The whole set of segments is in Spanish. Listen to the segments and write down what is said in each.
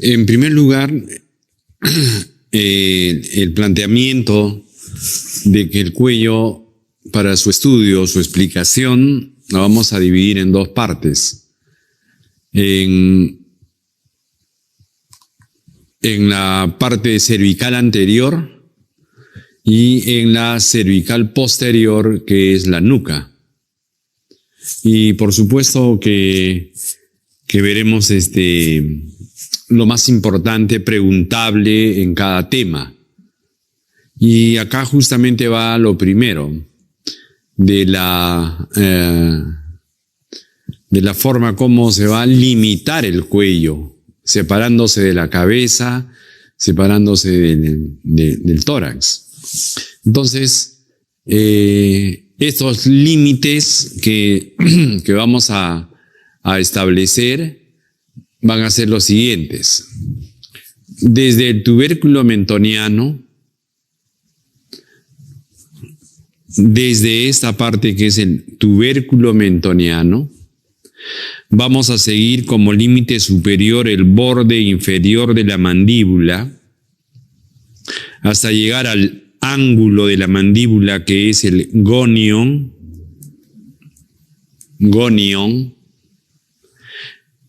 En primer lugar, el planteamiento de que el cuello, para su estudio, su explicación, lo vamos a dividir en dos partes. En la parte cervical anterior y en la cervical posterior, que es la nuca. Y por supuesto que veremos lo más importante, preguntable en cada tema. Y acá justamente va lo primero, de la forma como se va a limitar el cuello, separándose de la cabeza, separándose del tórax. Entonces, estos límites que vamos a establecer van a ser los siguientes. Desde el tubérculo mentoniano, desde esta parte que es el tubérculo mentoniano, vamos a seguir como límite superior el borde inferior de la mandíbula hasta llegar al ángulo de la mandíbula, que es el gonion.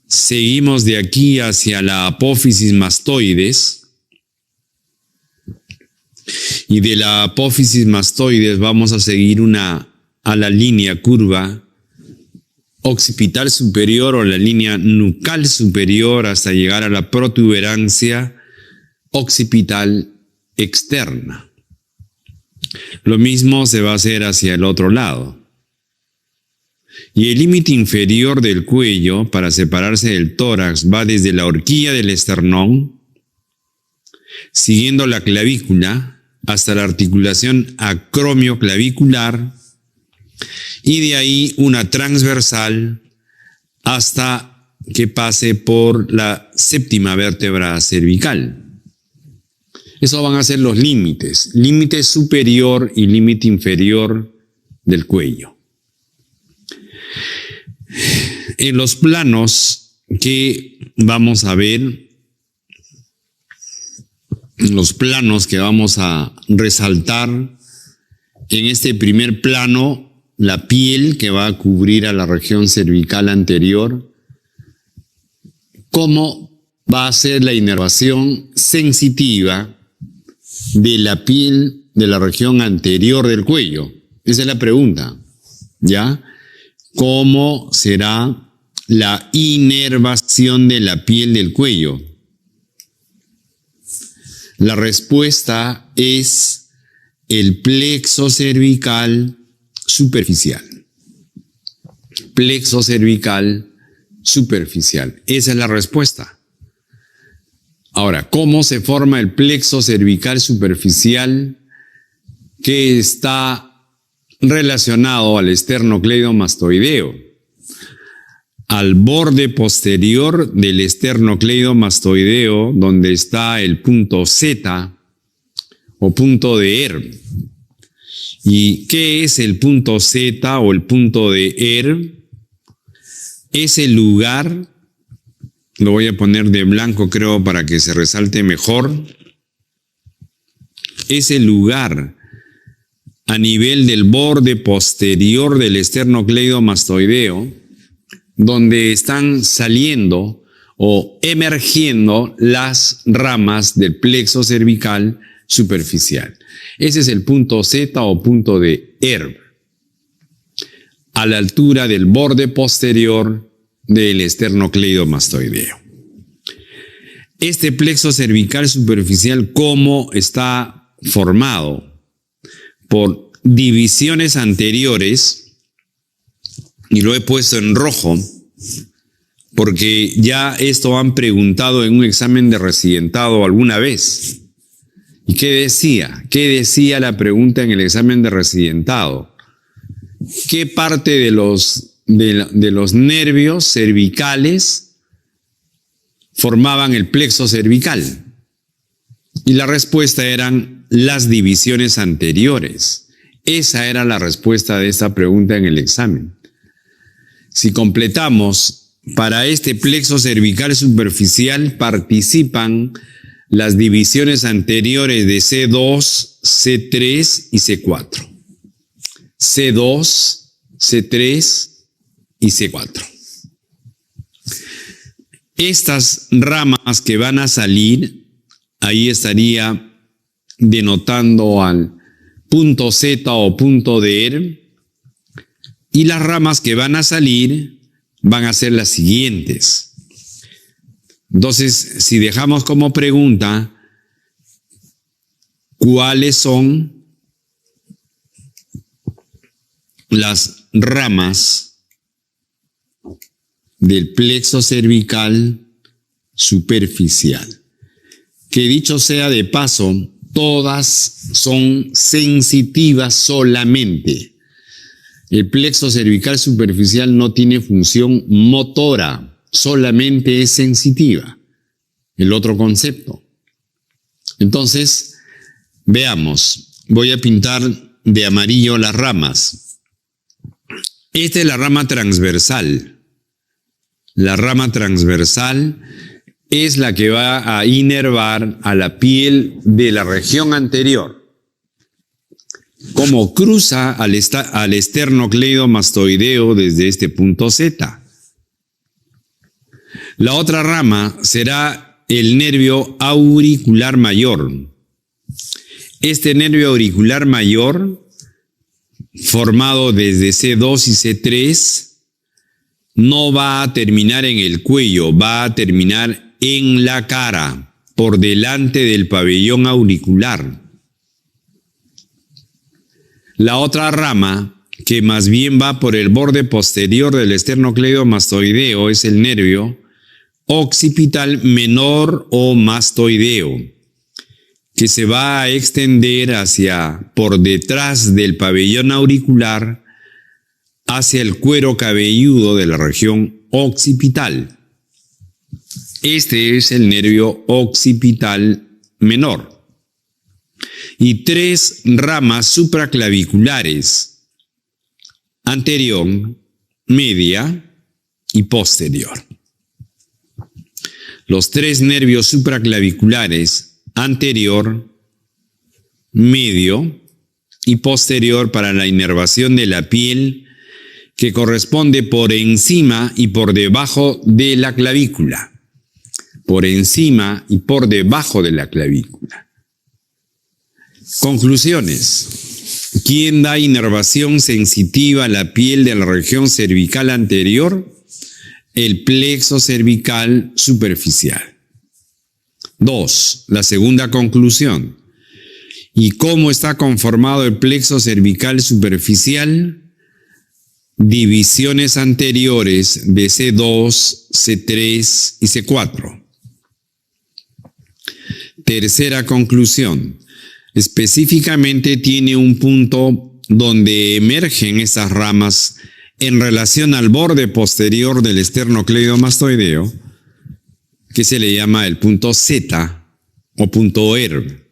Seguimos de aquí hacia la apófisis mastoides. Y de la apófisis mastoides vamos a seguir a la línea curva occipital superior o la línea nucal superior hasta llegar a la protuberancia occipital externa. Lo mismo se va a hacer hacia el otro lado. Y el límite inferior del cuello, para separarse del tórax, va desde la horquilla del esternón, siguiendo la clavícula, hasta la articulación acromioclavicular, y de ahí una transversal hasta que pase por la séptima vértebra cervical. Esos van a ser los límites, límite superior y límite inferior del cuello. En los planos que vamos a ver, los planos que vamos a resaltar, en este primer plano, la piel que va a cubrir a la región cervical anterior, cómo va a ser la inervación sensitiva de la piel de la región anterior del cuello. Esa es la pregunta, ¿ya? ¿Cómo será la inervación de la piel del cuello? La respuesta es el plexo cervical superficial. Plexo cervical superficial. Esa es la respuesta. Ahora, ¿cómo se forma el plexo cervical superficial que está relacionado al esternocleidomastoideo? Al borde posterior del esternocleidomastoideo, donde está el punto Z o punto de Erb. ¿Y qué es el punto Z o el punto de Erb? Es el lugar, lo voy a poner de blanco creo para que se resalte mejor, es el lugar a nivel del borde posterior del esternocleidomastoideo donde están saliendo o emergiendo las ramas del plexo cervical superficial. Ese es el punto Z o punto de Erb, a la altura del borde posterior del esternocleidomastoideo. Este plexo cervical superficial, ¿cómo está formado? Por divisiones anteriores, y lo he puesto en rojo, porque ya esto han preguntado en un examen de residentado alguna vez. ¿Y qué decía? ¿Qué decía la pregunta en el examen de residentado? ¿Qué parte de los nervios cervicales formaban el plexo cervical? Y la respuesta eran las divisiones anteriores. Esa era la respuesta de esta pregunta en el examen. Si completamos para este plexo cervical superficial participan las divisiones anteriores de C2, C3 y C4. C2, C3 y C4. Estas ramas que van a salir, ahí estaría denotando al punto Z o punto D. Y las ramas que van a salir van a ser las siguientes. Entonces, si dejamos como pregunta, ¿cuáles son las ramas del plexo cervical superficial? Que dicho sea de paso, todas son sensitivas solamente. El plexo cervical superficial no tiene función motora, solamente es sensitiva. El otro concepto. Entonces, veamos. Voy a pintar de amarillo las ramas. Esta es la rama transversal. La rama transversal es la que va a inervar a la piel de la región anterior. Como cruza al esternocleidomastoideo desde este punto Z. La otra rama será el nervio auricular mayor. Este nervio auricular mayor, formado desde C2 y C3, no va a terminar en el cuello, va a terminar en la cara, por delante del pabellón auricular. La otra rama, que más bien va por el borde posterior del esternocleidomastoideo, es el nervio occipital menor o mastoideo, que se va a extender hacia por detrás del pabellón auricular hacia el cuero cabelludo de la región occipital. Este es el nervio occipital menor. Y 3 ramas supraclaviculares, anterior, media y posterior. Los 3 nervios supraclaviculares, anterior, medio y posterior, para la inervación de la piel, que corresponde por encima y por debajo de la clavícula. Por encima y por debajo de la clavícula. Conclusiones. ¿Quién da inervación sensitiva a la piel de la región cervical anterior? El plexo cervical superficial. 2. La segunda conclusión. ¿Y cómo está conformado el plexo cervical superficial? Divisiones anteriores de C2, C3 y C4. Tercera conclusión. Específicamente tiene un punto donde emergen esas ramas en relación al borde posterior del esternocleidomastoideo, que se le llama el punto Z o punto ERB.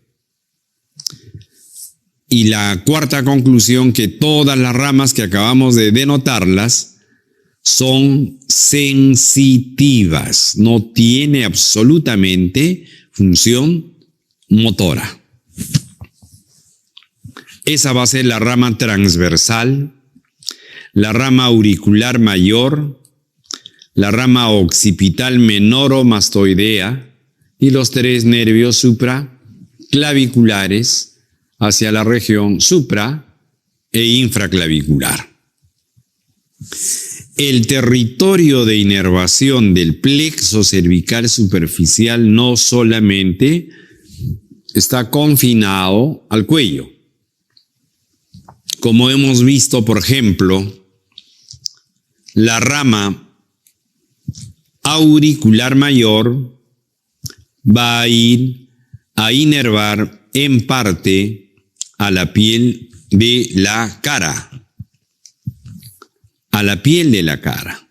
Y la cuarta conclusión, que todas las ramas que acabamos de denotarlas son sensitivas, no tiene absolutamente función motora. Esa va a ser la rama transversal, la rama auricular mayor, la rama occipital menor o mastoidea y los 3 nervios supraclaviculares hacia la región supra e infraclavicular. El territorio de inervación del plexo cervical superficial no solamente está confinado al cuello. Como hemos visto, por ejemplo, la rama auricular mayor va a ir a inervar en parte a la piel de la cara. A la piel de la cara.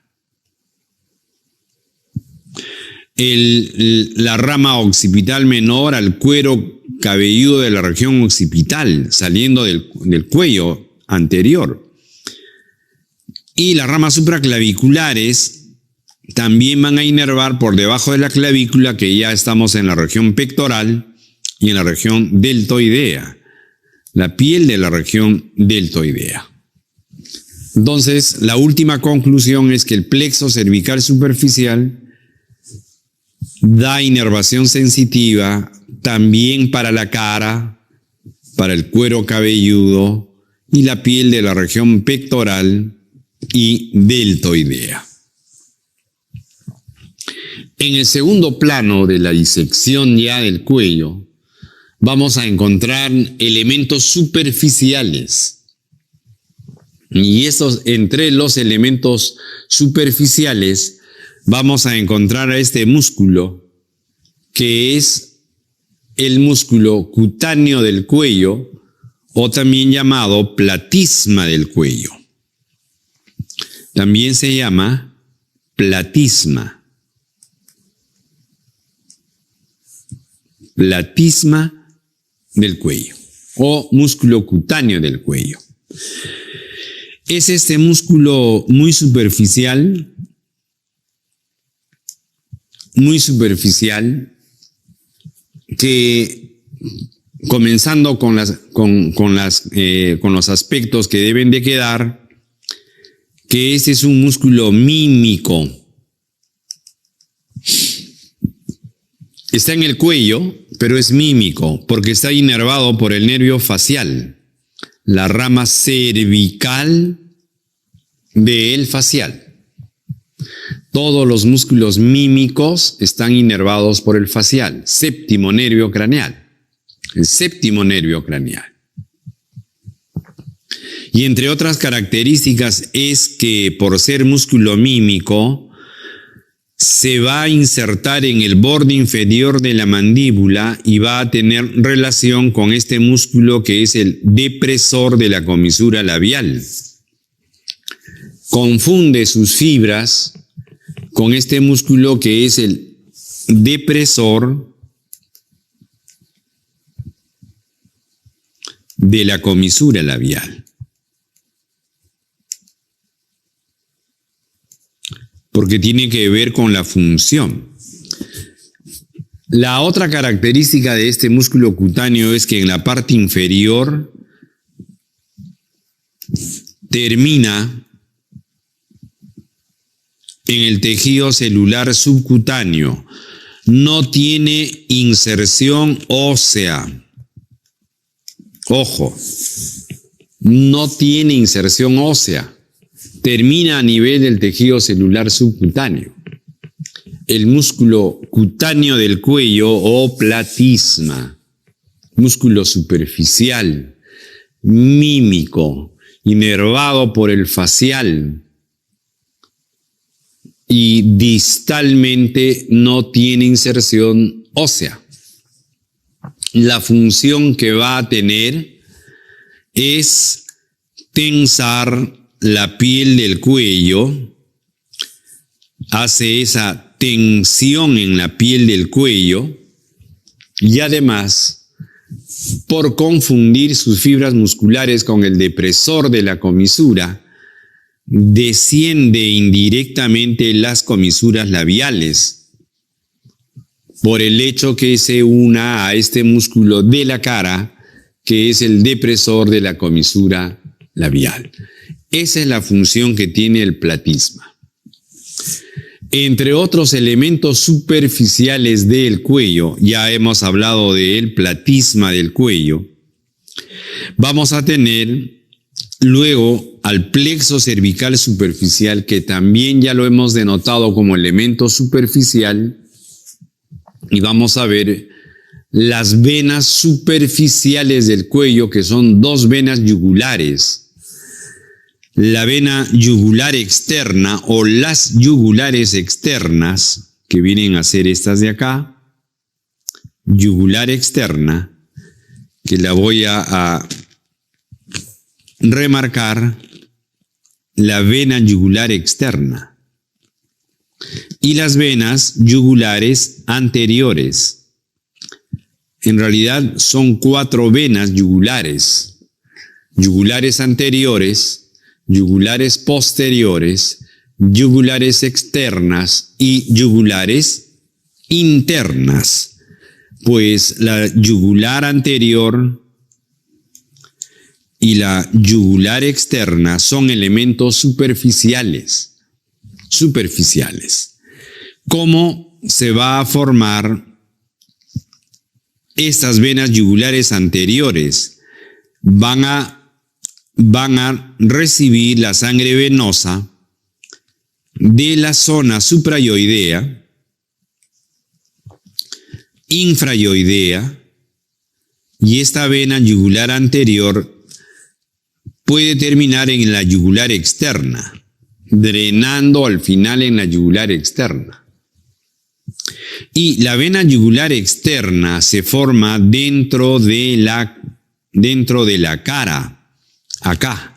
La rama occipital menor al cuero cabelludo de la región occipital, saliendo del cuello anterior. Y las ramas supraclaviculares también van a inervar por debajo de la clavícula, que ya estamos en la región pectoral y en la región deltoidea, la piel de la región deltoidea. Entonces, la última conclusión es que el plexo cervical superficial da inervación sensitiva también para la cara, para el cuero cabelludo y la piel de la región pectoral y deltoidea. En el segundo plano de la disección ya del cuello, vamos a encontrar elementos superficiales. Y entre los elementos superficiales vamos a encontrar a este músculo, que es el músculo cutáneo del cuello, o también llamado platisma del cuello. También se llama platisma. Platisma del cuello o músculo cutáneo del cuello. Es este músculo muy superficial, que comenzando con los aspectos que deben de quedar, que este es un músculo mímico. Está en el cuello, pero es mímico, porque está inervado por el nervio facial, la rama cervical del facial. Todos los músculos mímicos están inervados por el facial, séptimo nervio craneal, el séptimo nervio craneal. Y entre otras características es que por ser músculo mímico, se va a insertar en el borde inferior de la mandíbula y va a tener relación con este músculo que es el depresor de la comisura labial. Confunde sus fibras con este músculo que es el depresor de la comisura labial. Porque tiene que ver con la función. La otra característica de este músculo cutáneo es que en la parte inferior termina en el tejido celular subcutáneo. No tiene inserción ósea. Ojo, no tiene inserción ósea. Termina a nivel del tejido celular subcutáneo. El músculo cutáneo del cuello o platisma, músculo superficial, mímico, inervado por el facial y distalmente no tiene inserción ósea. La función que va a tener es tensar la piel del cuello, hace esa tensión en la piel del cuello y además, por confundir sus fibras musculares con el depresor de la comisura, desciende indirectamente las comisuras labiales por el hecho que se una a este músculo de la cara que es el depresor de la comisura labial. Esa es la función que tiene el platisma. Entre otros elementos superficiales del cuello, ya hemos hablado del platisma del cuello, vamos a tener luego al plexo cervical superficial, que también ya lo hemos denotado como elemento superficial, y vamos a ver las venas superficiales del cuello, que son dos venas yugulares. La vena yugular externa o las yugulares externas, que vienen a ser estas de acá, yugular externa, que la voy a remarcar, la vena yugular externa, y las venas yugulares anteriores. En realidad son 4 venas yugulares: yugulares anteriores, yugulares posteriores, yugulares externas y yugulares internas. Pues la yugular anterior y la yugular externa son elementos superficiales. ¿Cómo se va a formar estas venas yugulares anteriores? Van a recibir la sangre venosa de la zona suprayoidea, infrayoidea, y esta vena yugular anterior puede terminar en la yugular externa, drenando al final en la yugular externa. Y la vena yugular externa se forma dentro de la cara, acá,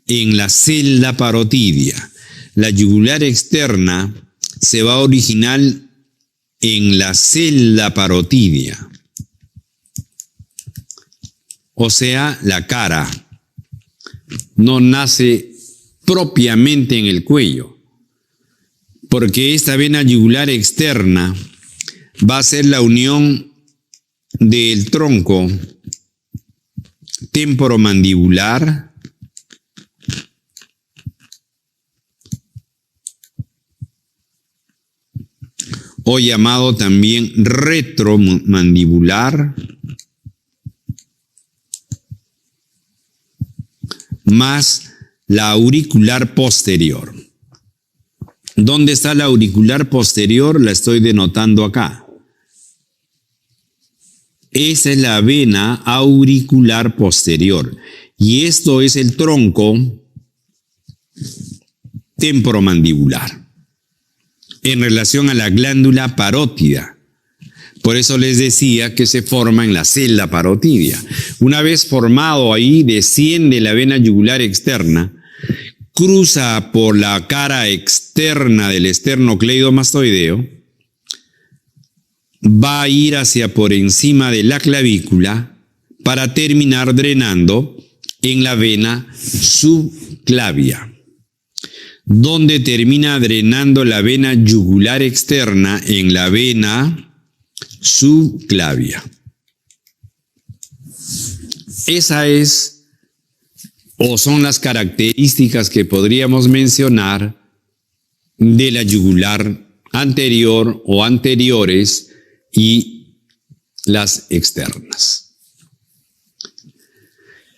en la celda parotidia. La yugular externa se va a originar en la celda parotidia, o sea, la cara. No nace propiamente en el cuello, porque esta vena yugular externa va a ser la unión del tronco temporomandibular o llamado también retromandibular más la auricular posterior. ¿Dónde está la auricular posterior? La estoy denotando acá. Esa es la vena auricular posterior. Y esto es el tronco temporomandibular en relación a la glándula parótida. Por eso les decía que se forma en la celda parotidia. Una vez formado ahí, desciende la vena yugular externa, cruza por la cara externa del esternocleidomastoideo, va a ir hacia por encima de la clavícula para terminar drenando en la vena subclavia, donde termina drenando la vena yugular externa en la vena subclavia. Esa es, o son las características que podríamos mencionar de la yugular anterior o anteriores y las externas.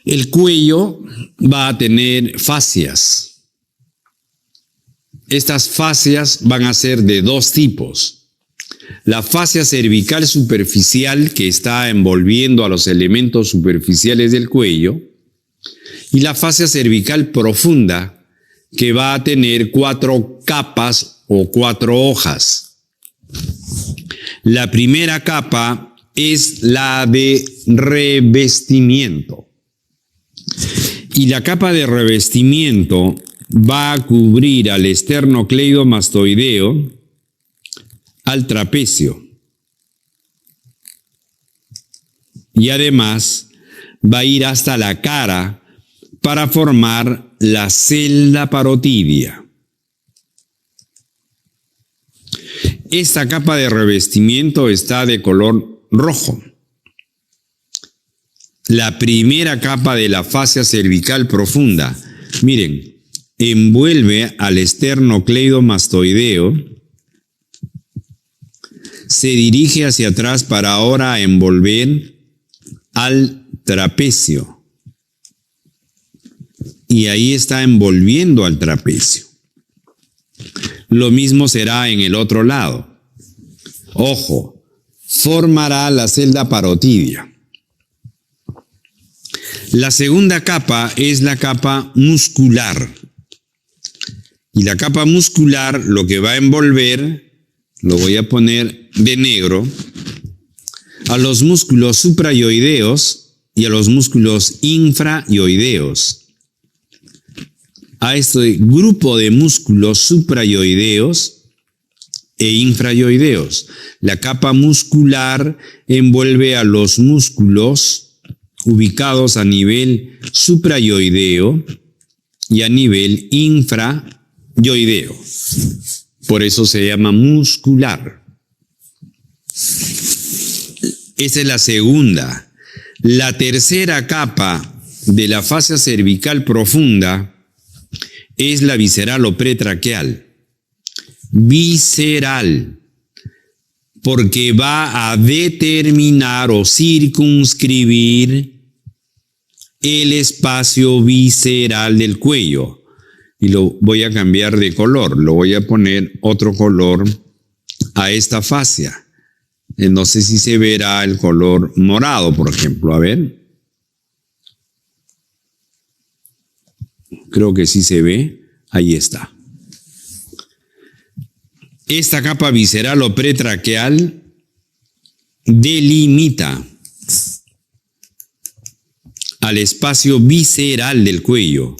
El cuello va a tener fascias. Estas fascias van a ser de dos tipos. La fascia cervical superficial, que está envolviendo a los elementos superficiales del cuello, y la fascia cervical profunda, que va a tener 4 capas o 4 hojas. La primera capa es la de revestimiento. Y la capa de revestimiento va a cubrir al esternocleidomastoideo, al trapecio. Y además va a ir hasta la cara para formar la celda parotidia. Esta capa de revestimiento está de color rojo. La primera capa de la fascia cervical profunda, miren, envuelve al esternocleidomastoideo, se dirige hacia atrás para ahora envolver al trapecio. Y ahí está envolviendo al trapecio. Lo mismo será en el otro lado. Ojo, formará la celda parotidia. La segunda capa es la capa muscular. Y la capa muscular lo que va a envolver, lo voy a poner de negro, a los músculos suprayoideos y a los músculos infrayoideos. A este grupo de músculos suprayoideos e infrayoideos. La capa muscular envuelve a los músculos ubicados a nivel suprayoideo y a nivel infrayoideo. esfernoideo. Por eso se llama muscular. Esa es la segunda. La tercera capa de la fascia cervical profunda es la visceral o pretraqueal. Visceral, porque va a determinar o circunscribir el espacio visceral del cuello. Y lo voy a cambiar de color, lo voy a poner otro color a esta fascia. No sé si se verá el color morado, por ejemplo. A ver. Creo que sí se ve. Ahí está. Esta capa visceral o pretraqueal delimita al espacio visceral del cuello.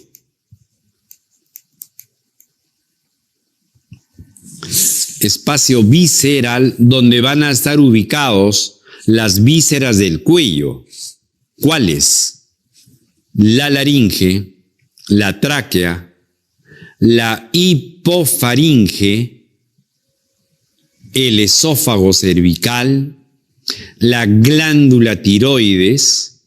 Espacio visceral donde van a estar ubicados las vísceras del cuello. ¿Cuáles? La laringe, la tráquea, la hipofaringe, el esófago cervical, la glándula tiroides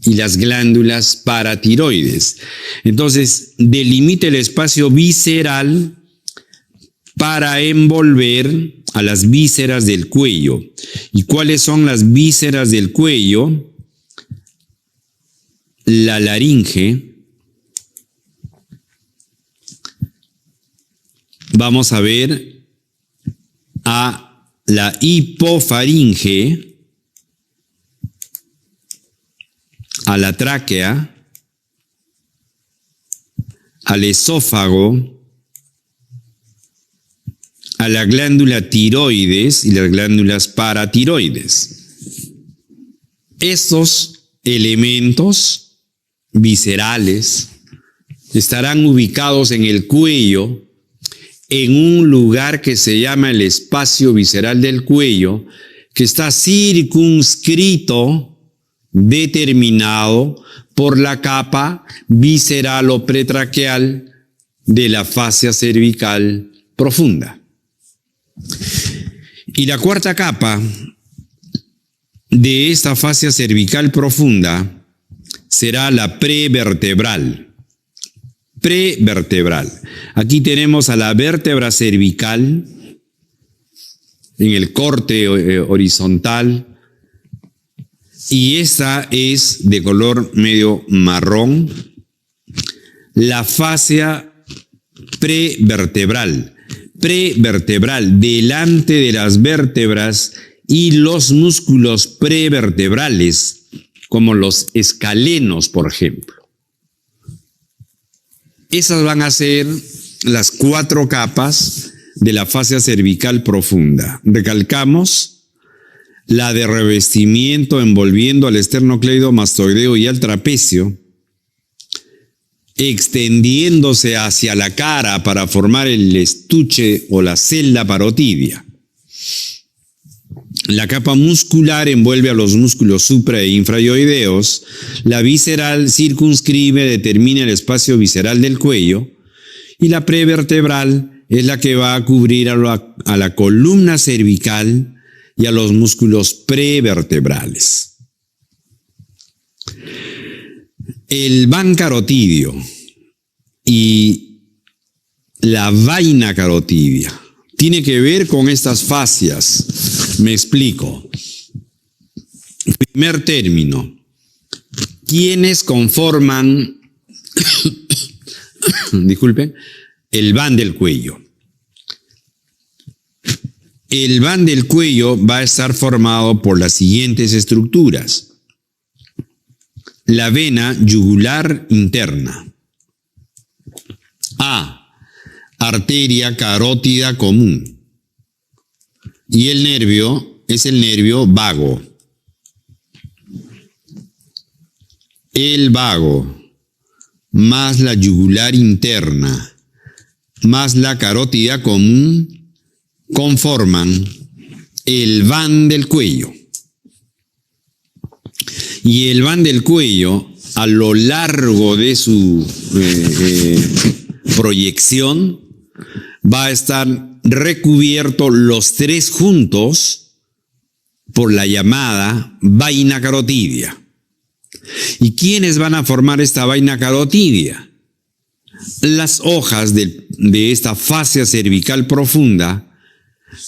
y las glándulas paratiroides. Entonces, delimita el espacio visceral para envolver a las vísceras del cuello. ¿Y cuáles son las vísceras del cuello? La laringe. Vamos a ver a la hipofaringe, a la tráquea, al esófago, a la glándula tiroides y las glándulas paratiroides. Estos elementos viscerales estarán ubicados en el cuello en un lugar que se llama el espacio visceral del cuello, que está circunscrito, determinado por la capa visceral o pretraqueal de la fascia cervical profunda. Y la cuarta capa de esta fascia cervical profunda será la prevertebral. Prevertebral. Aquí tenemos a la vértebra cervical en el corte horizontal y esta es de color medio marrón. La fascia prevertebral. Prevertebral, delante de las vértebras y los músculos prevertebrales, como los escalenos, por ejemplo. Esas van a ser las 4 capas de la fascia cervical profunda. Recalcamos la de revestimiento envolviendo al esternocleidomastoideo y al trapecio, extendiéndose hacia la cara para formar el estuche o la celda parotidia. La capa muscular envuelve a los músculos supra e infrayoideos. La visceral circunscribe, determina el espacio visceral del cuello. Y la prevertebral es la que va a cubrir a la columna cervical y a los músculos prevertebrales. El van carotidio y la vaina carotidia tiene que ver con estas fascias. Me explico. Primer término. ¿Quiénes conforman, disculpen, el van del cuello? El van del cuello va a estar formado por las siguientes estructuras. La vena yugular interna. A. Arteria carótida común. Y el nervio es el nervio vago. El vago más la yugular interna más la carótida común conforman el van del cuello. Y el van del cuello, a lo largo de su proyección, va a estar recubierto los tres juntos por la llamada vaina carotidia. ¿Y quiénes van a formar esta vaina carotidia? Las hojas de esta fascia cervical profunda,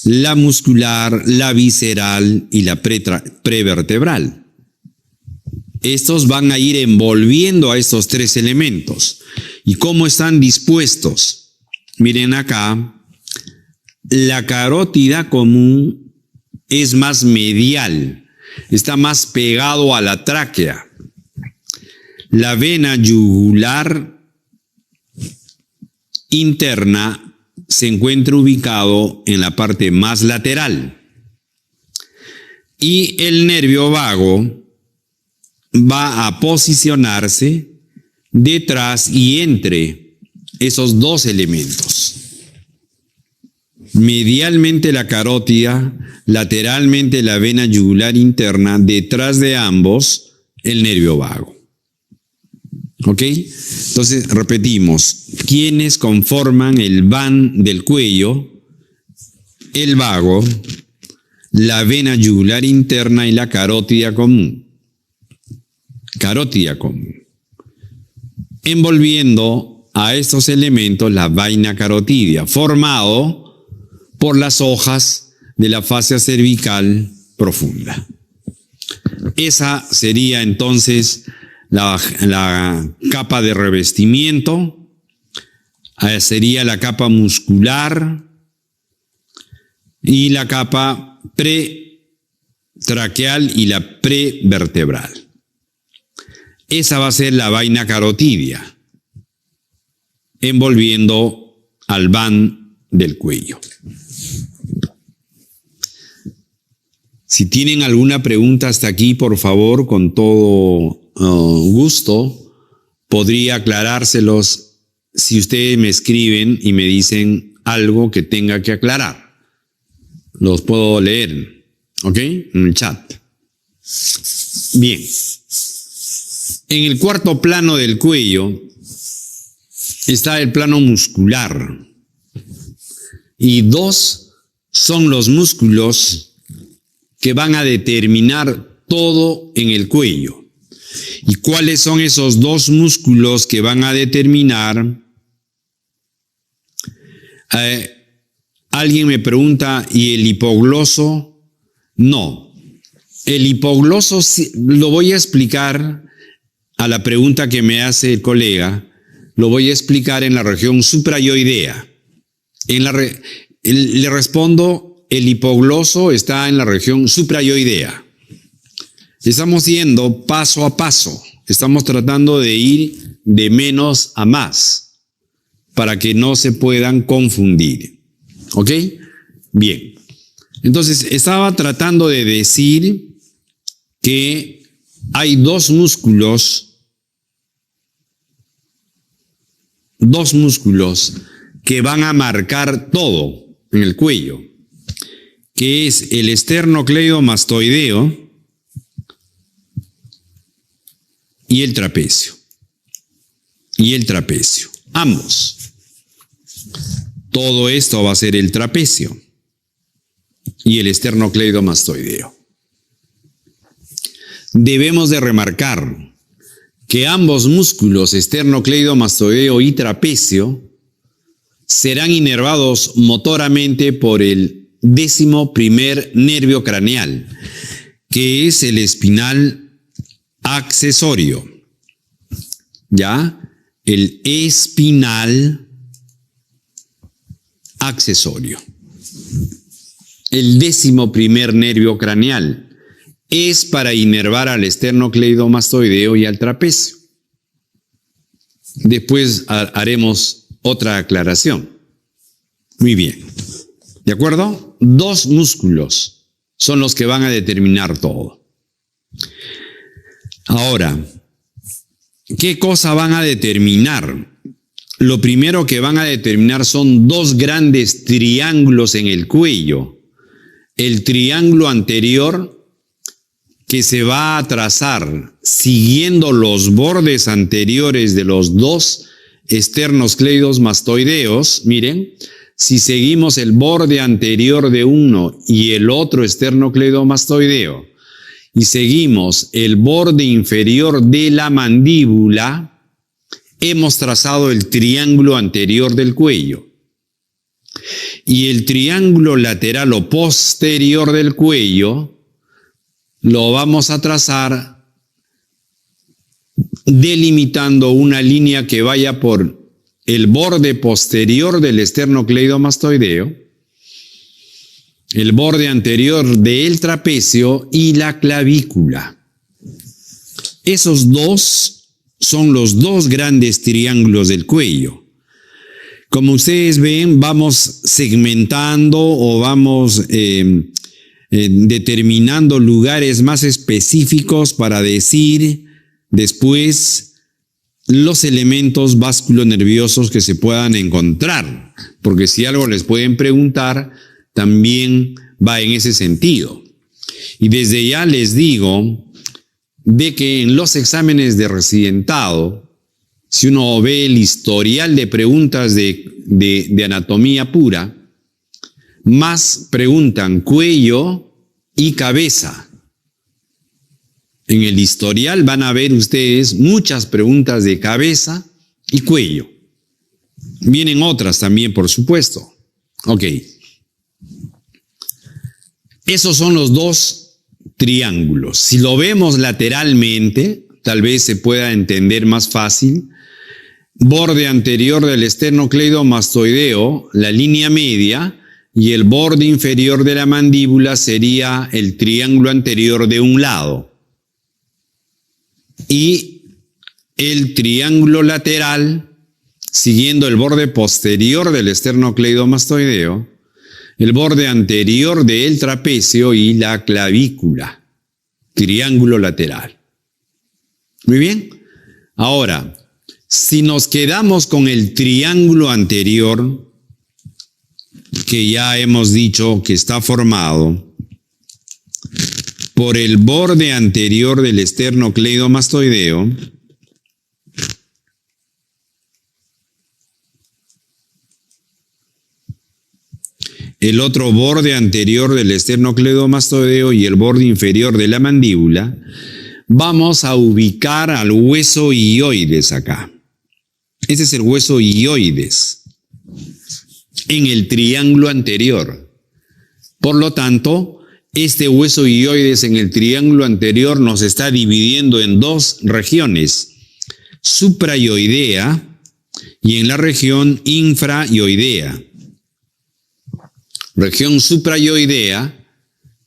la muscular, la visceral y la prevertebral. Estos van a ir envolviendo a estos tres elementos. ¿Y cómo están dispuestos? Miren acá, la carótida común es más medial, está más pegado a la tráquea. La vena yugular interna se encuentra ubicado en la parte más lateral. Y el nervio vago va a posicionarse detrás y entre esos dos elementos. Medialmente la carótida, lateralmente la vena yugular interna, detrás de ambos el nervio vago. ¿Ok? Entonces repetimos, ¿quiénes conforman el van del cuello? El vago, la vena yugular interna y la carótida común. Carótida común. Envolviendo a estos elementos la vaina carotidia, formado por las hojas de la fascia cervical profunda. Esa sería entonces la capa de revestimiento, sería la capa muscular y la capa pretraqueal y la prevertebral. Esa va a ser la vaina carotidia, envolviendo al van del cuello. Si tienen alguna pregunta hasta aquí, por favor, con todo gusto, podría aclarárselos si ustedes me escriben y me dicen algo que tenga que aclarar. Los puedo leer, ¿ok? En el chat. Bien. En el cuarto plano del cuello está el plano muscular. Y dos son los músculos que van a determinar todo en el cuello. ¿Y cuáles son esos dos músculos que van a determinar? Alguien me pregunta, ¿y el hipogloso? No. El hipogloso lo voy a explicar a la pregunta que me hace el colega, lo voy a explicar en la región suprayoidea. Le respondo, el hipogloso está en la región suprayoidea. Estamos yendo paso a paso, estamos tratando de ir de menos a más, para que no se puedan confundir. ¿Ok? Bien. Entonces, estaba tratando de decir que hay dos músculos que van a marcar todo en el cuello, que es el esternocleidomastoideo y el trapecio. Ambos. Todo esto va a ser el trapecio y el esternocleidomastoideo. Debemos de remarcar que ambos músculos, esternocleidomastoideo y trapecio, serán inervados motoramente por el 11º nervio craneal, que es el espinal accesorio. ¿Ya? El espinal accesorio. El 11º nervio craneal es para inervar al esternocleidomastoideo y al trapecio. Después haremos otra aclaración. Muy bien. ¿De acuerdo? Dos músculos son los que van a determinar todo. Ahora, ¿qué cosa van a determinar? Lo primero que van a determinar son dos grandes triángulos en el cuello. El triángulo anterior, que se va a trazar siguiendo los bordes anteriores de los dos esternocleidomastoideos, miren, si seguimos el borde anterior de uno y el otro esternocleidomastoideo, y seguimos el borde inferior de la mandíbula, hemos trazado el triángulo anterior del cuello. Y el triángulo lateral o posterior del cuello lo vamos a trazar delimitando una línea que vaya por el borde posterior del esternocleidomastoideo, el borde anterior del trapecio y la clavícula. Esos dos son los dos grandes triángulos del cuello. Como ustedes ven, vamos segmentando o vamos determinando lugares más específicos para decir después los elementos vasculonerviosos que se puedan encontrar, porque si algo les pueden preguntar, también va en ese sentido. Y desde ya les digo de que en los exámenes de residentado, si uno ve el historial de preguntas de anatomía pura, más preguntan cuello y cabeza. En el historial van a ver ustedes muchas preguntas de cabeza y cuello. Vienen otras también, por supuesto. Ok. Esos son los dos triángulos. Si lo vemos lateralmente, tal vez se pueda entender más fácil. Borde anterior del esternocleidomastoideo, la línea media, y el borde inferior de la mandíbula sería el triángulo anterior de un lado. Y el triángulo lateral, siguiendo el borde posterior del esternocleidomastoideo, el borde anterior del trapecio y la clavícula. Triángulo lateral. Muy bien. Ahora, si nos quedamos con el triángulo anterior, que ya hemos dicho que está formado por el borde anterior del esternocleidomastoideo, el otro borde anterior del esternocleidomastoideo y el borde inferior de la mandíbula, vamos a ubicar al hueso hioides acá. Ese es el hueso hioides en el triángulo anterior. Por lo tanto, este hueso hioides en el triángulo anterior nos está dividiendo en dos regiones, suprahioidea y en la región infrahioidea. Región suprahioidea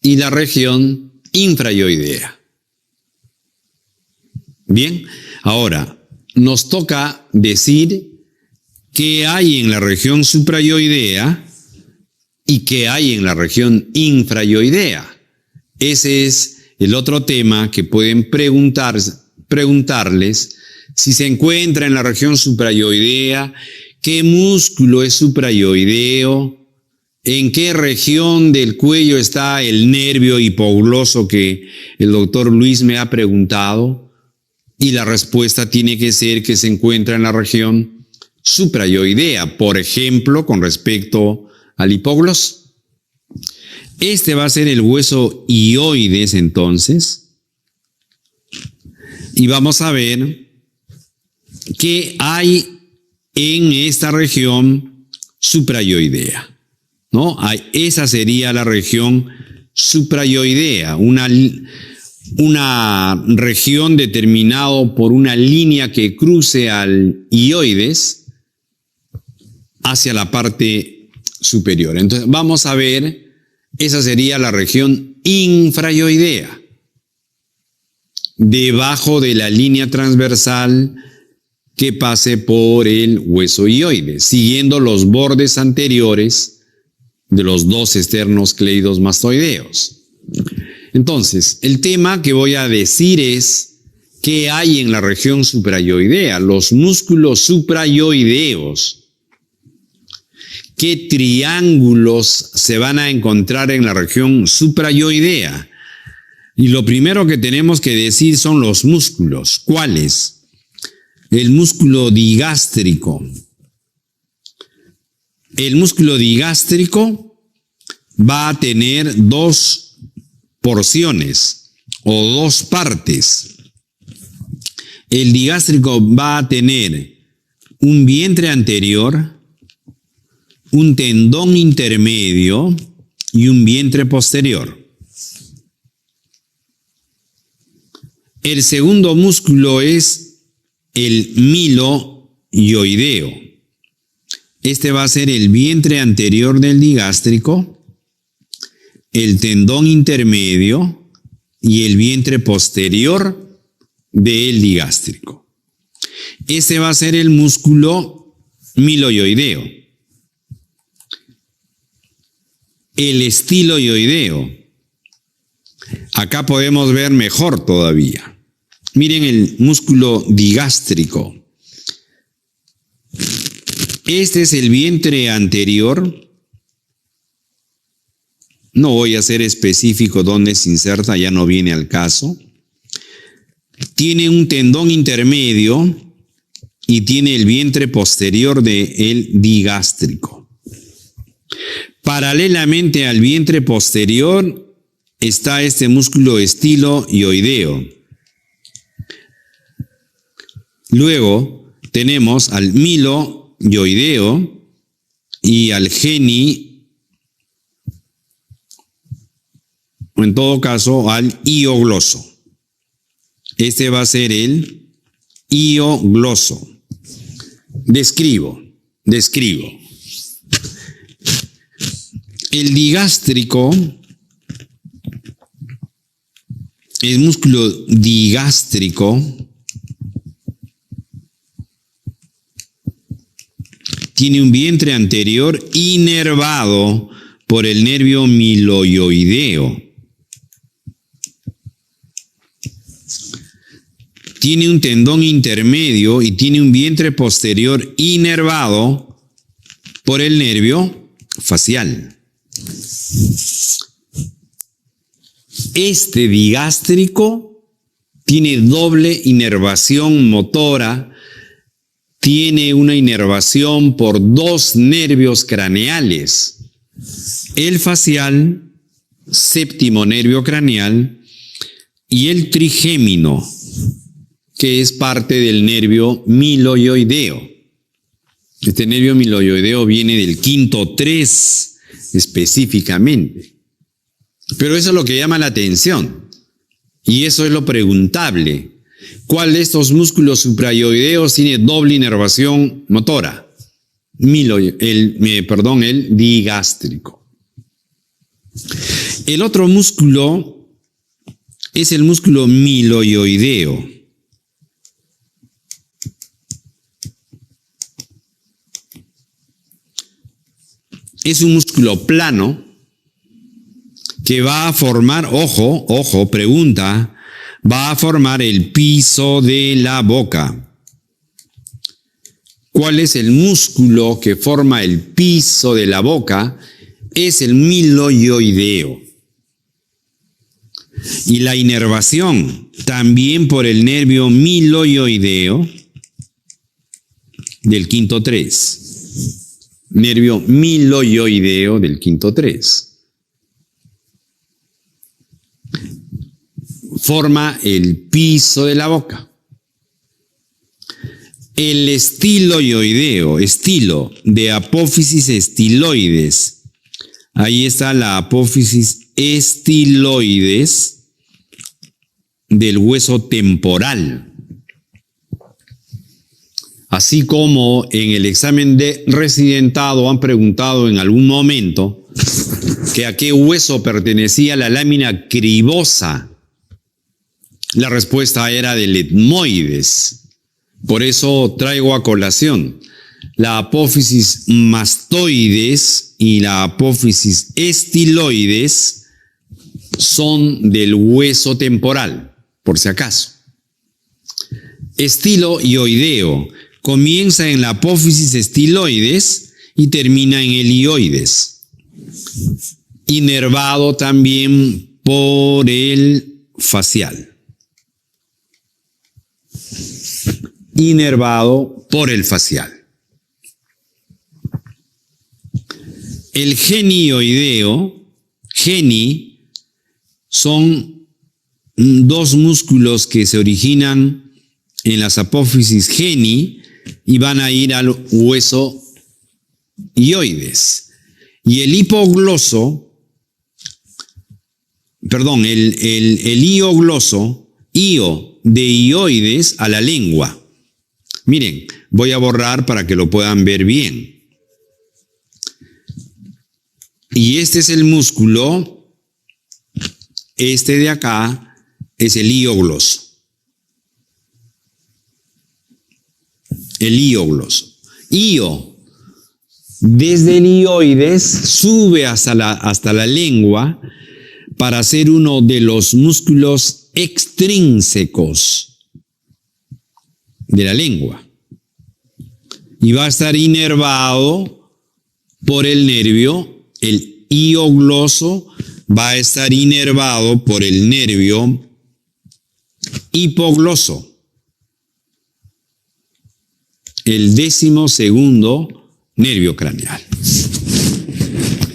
y la región infrahioidea. Bien, ahora nos toca decir qué hay en la región suprahioidea y qué hay en la región infrahioidea. Ese es el otro tema que pueden preguntarles si se encuentra en la región suprahioidea, qué músculo es suprahioideo, en qué región del cuello está el nervio hipogloso que el doctor Luis me ha preguntado, y la respuesta tiene que ser que se encuentra en la región suprahioidea, por ejemplo, con respecto al hipogloso. Este va a ser el hueso hioides entonces, y vamos a ver qué hay en esta región suprahioidea, ¿no? Esa sería la región suprahioidea, una región determinada por una línea que cruce al hioides hacia la parte superior. Entonces vamos a ver, esa sería la región infrahioidea, debajo de la línea transversal que pase por el hueso hioides, siguiendo los bordes anteriores de los dos esternocleidomastoideos. Entonces, el tema que voy a decir es qué hay en la región suprahioidea, los músculos suprahioideos. ¿Qué triángulos se van a encontrar en la región suprahioidea? Y lo primero que tenemos que decir son los músculos. ¿Cuáles? el músculo digástrico. El músculo digástrico va a tener dos porciones o dos partes. El digástrico va a tener un vientre anterior, un tendón intermedio y un vientre posterior. El segundo músculo es el miloioideo. Este va a ser el vientre anterior del digástrico, el tendón intermedio y el vientre posterior del digástrico. Este va a ser el músculo miloioideo. El estiloioideo. Acá podemos ver mejor todavía. Miren el músculo digástrico. Este es el vientre anterior. No voy a ser específico dónde se inserta, ya no viene al caso. Tiene un tendón intermedio y tiene el vientre posterior del digástrico. Paralelamente al vientre posterior está este músculo estiloioideo. Luego tenemos al miloioideo y al geni, o en todo caso al iogloso. Este va a ser el iogloso. Describo. El digástrico, el músculo digástrico, tiene un vientre anterior inervado por el nervio miloioideo. Tiene un tendón intermedio y tiene un vientre posterior inervado por el nervio facial. Este digástrico tiene doble inervación motora, tiene una inervación por dos nervios craneales, el facial, séptimo nervio craneal, y el trigémino, que es parte del nervio miloioideo. Este nervio miloioideo viene del quinto 3 específicamente. Pero eso es lo que llama la atención. Y eso es lo preguntable. ¿Cuál de estos músculos suprayoideos tiene doble inervación motora? El digástrico. El otro músculo es el músculo miloioideo. Es un músculo plano que va a formar, pregunta, va a formar el piso de la boca. ¿Cuál es el músculo que forma el piso de la boca? Es el miloioideo. Y la inervación también por el nervio miloioideo del quinto 3. Nervio miloioideo del quinto 3. Forma el piso de la boca. El estiloioideo, estilo de apófisis estiloides. Ahí está la apófisis estiloides del hueso temporal. Así como en el examen de residentado han preguntado en algún momento que a qué hueso pertenecía la lámina cribosa. La respuesta era del etmoides. Por eso traigo a colación la apófisis mastoides y la apófisis estiloides son del hueso temporal, por si acaso. Estiloioideo comienza en la apófisis estiloides y termina en el ioides. Inervado también por el facial. inervado por el facial. El genioideo, son dos músculos que se originan en las apófisis geni y van a ir al hueso ioides. Y el hipogloso, perdón, el iogloso, io de ioides a la lengua. Miren, voy a borrar para que lo puedan ver bien. Y este es el músculo, este de acá es el iogloso. El iogloso. Io, desde el ioides, sube hasta la lengua para ser uno de los músculos extrínsecos de la lengua. Y va a estar inervado por el nervio. El iogloso va a estar inervado por el nervio hipogloso, el 12º nervio craneal.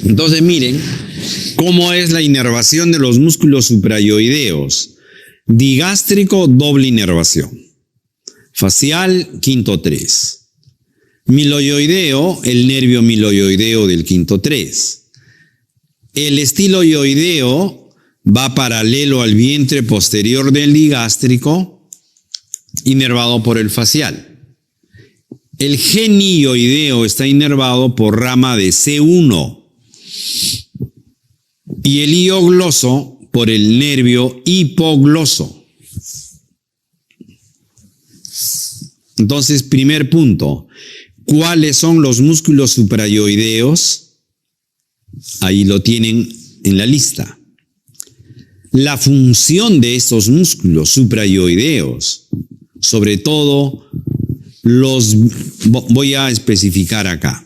Entonces miren cómo es la inervación de los músculos suprayoideos. Digástrico, doble inervación. Facial, quinto 3. Miloioideo, el nervio miloioideo del quinto 3. El estiloioideo va paralelo al vientre posterior del digástrico, inervado por el facial. El genioideo está inervado por rama de C1 y el iogloso por el nervio hipogloso. Entonces, primer punto. ¿Cuáles son los músculos suprayoideos? Ahí lo tienen en la lista. La función de estos músculos suprayoideos, sobre todo voy a especificar acá.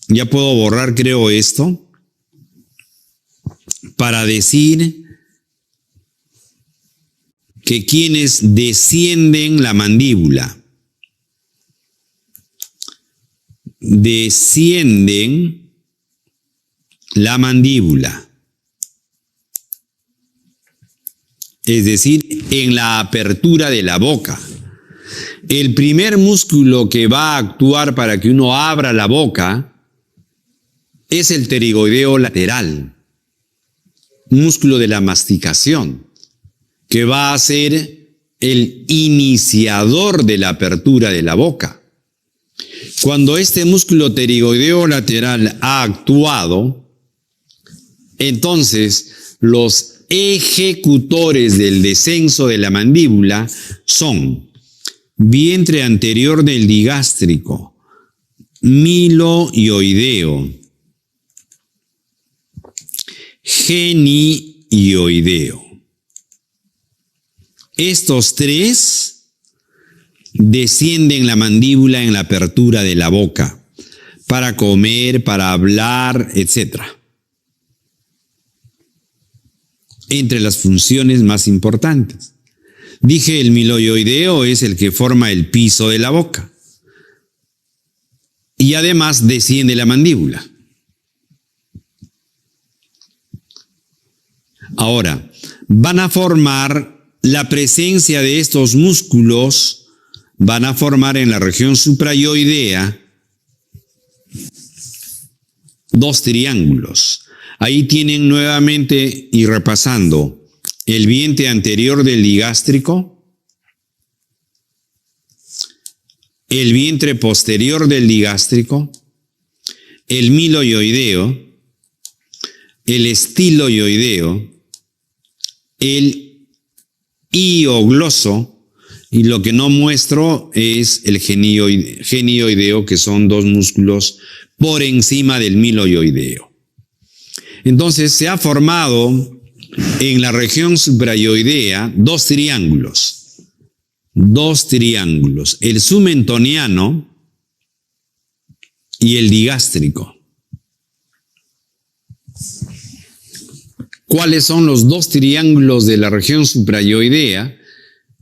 Ya puedo borrar, creo, esto, para decir que quienes descienden la mandíbula, descienden la mandíbula, es decir, en la apertura de la boca. El primer músculo que va a actuar para que uno abra la boca es el pterigoideo lateral, músculo de la masticación, que va a ser el iniciador de la apertura de la boca. Cuando este músculo pterigoideo lateral ha actuado, entonces los ejecutores del descenso de la mandíbula son vientre anterior del digástrico, miloioideo, genioideo. Estos tres descienden la mandíbula en la apertura de la boca para comer, para hablar, etc. Entre las funciones más importantes. Dije, el miloioideo es el que forma el piso de la boca y además desciende la mandíbula. Ahora, van a formar la presencia de estos músculos. Van a formar en la región suprayoidea dos triángulos. Ahí tienen nuevamente, y repasando, el vientre anterior del digástrico, el vientre posterior del digástrico, el miloioideo, el estiloioideo, el iogloso, y lo que no muestro es el genioideo, que son dos músculos por encima del miloioideo. Entonces se ha formado en la región suprayoidea dos triángulos, el submentoniano y el digástrico. ¿Cuáles son los dos triángulos de la región suprayoidea?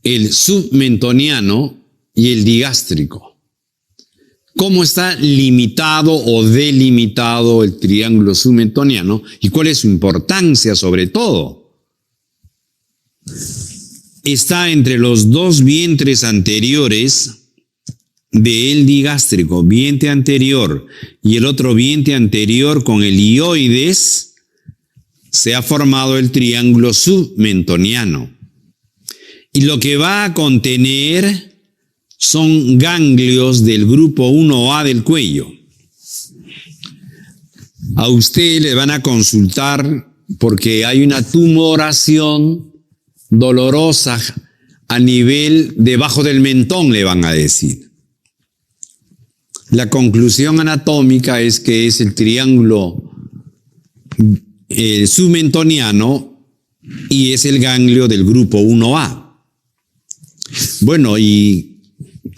El submentoniano y el digástrico. ¿Cómo está limitado o delimitado el triángulo submentoniano y cuál es su importancia sobre todo? Está entre los dos vientres anteriores del digástrico, vientre anterior y el otro vientre anterior con el hioides, se ha formado el triángulo submentoniano. Y lo que va a contener son ganglios del grupo 1A del cuello. A usted le van a consultar porque hay una tumoración dolorosa a nivel debajo del mentón, le van a decir. La conclusión anatómica es que es el triángulo submentoniano y es el ganglio del grupo 1A. Bueno, ¿y